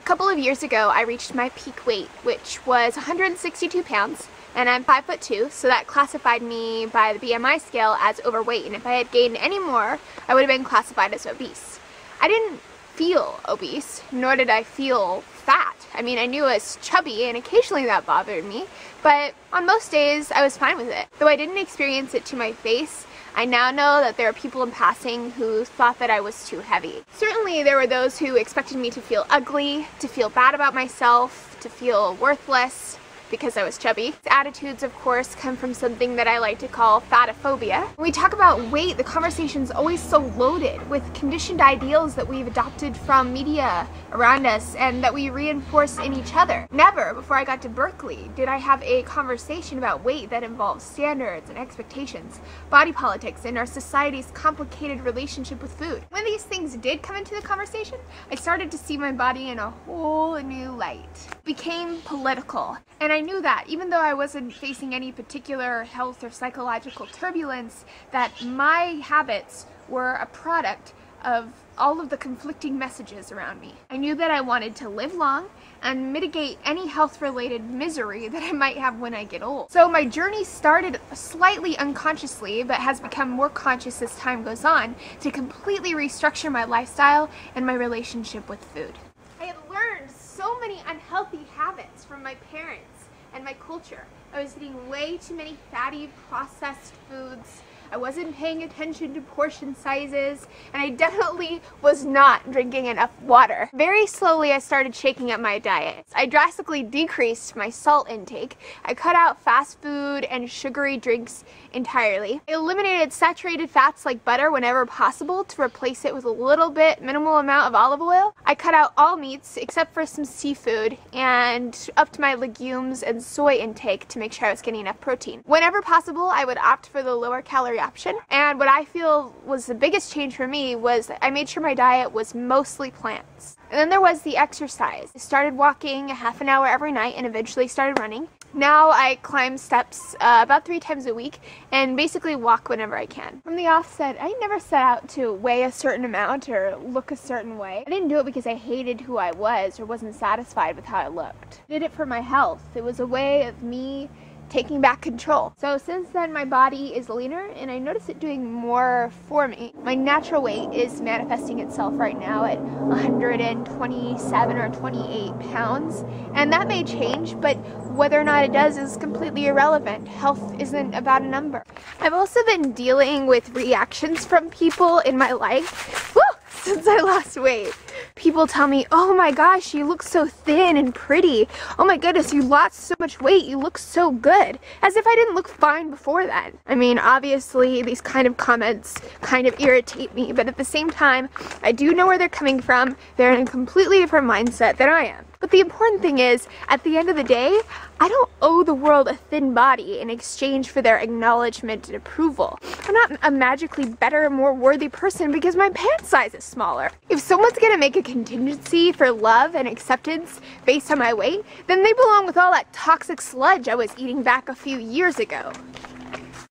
A couple of years ago, I reached my peak weight, which was 162 pounds, and I'm 5'2", so that classified me by the BMI scale as overweight, and if I had gained any more, I would have been classified as obese. I didn't feel obese, nor did I feel fat. I mean, I knew I was chubby, and occasionally that bothered me, but on most days, I was fine with it. Though I didn't experience it to my face, I now know that there are people in passing who thought that I was too heavy. Certainly there were those who expected me to feel ugly, to feel bad about myself, to feel worthless because I was chubby. These attitudes, of course, come from something that I like to call fatophobia. When we talk about weight, the conversation's always so loaded with conditioned ideals that we've adopted from media around us and that we reinforce in each other. Never, before I got to Berkeley, did I have a conversation about weight that involves standards and expectations, body politics, and our society's complicated relationship with food. When these things did come into the conversation, I started to see my body in a whole new light. It became political, and I knew that even though I wasn't facing any particular health or psychological turbulence, that my habits were a product of all of the conflicting messages around me. I knew that I wanted to live long and mitigate any health-related misery that I might have when I get old. So my journey started slightly unconsciously, but has become more conscious as time goes on, to completely restructure my lifestyle and my relationship with food. I had learned so many unhealthy habits from my parents and my culture. I was eating way too many fatty, processed foods. I wasn't paying attention to portion sizes, and I definitely was not drinking enough water. Very slowly I started shaking up my diet. I drastically decreased my salt intake. I cut out fast food and sugary drinks entirely. I eliminated saturated fats like butter whenever possible to replace it with a minimal amount of olive oil. I cut out all meats except for some seafood and upped my legumes and soy intake to make sure I was getting enough protein. Whenever possible, I would opt for the lower calorie option, and what I feel was the biggest change for me was I made sure my diet was mostly plants. And then there was the exercise. I started walking a half an hour every night and eventually started running. Now I climb steps about 3 times a week and basically walk whenever I can. From the offset, I never set out to weigh a certain amount or look a certain way. I didn't do it because I hated who I was or wasn't satisfied with how I looked. I did it for my health. It was a way of me taking back control. So since then my body is leaner and I notice it doing more for me. My natural weight is manifesting itself right now at 127 or 28 pounds, and that may change, but whether or not it does is completely irrelevant. Health isn't about a number. I've also been dealing with reactions from people in my life since I lost weight. People tell me, oh my gosh, you look so thin and pretty. Oh my goodness, you lost so much weight, you look so good. As if I didn't look fine before that. I mean, obviously these kind of comments kind of irritate me, but at the same time, I do know where they're coming from. They're in a completely different mindset than I am. But the important thing is, at the end of the day, I don't owe the world a thin body in exchange for their acknowledgement and approval. I'm not a magically better, more worthy person because my pant size is smaller. If someone's gonna make a contingency for love and acceptance based on my weight, then they belong with all that toxic sludge I was eating back a few years ago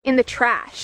in the trash.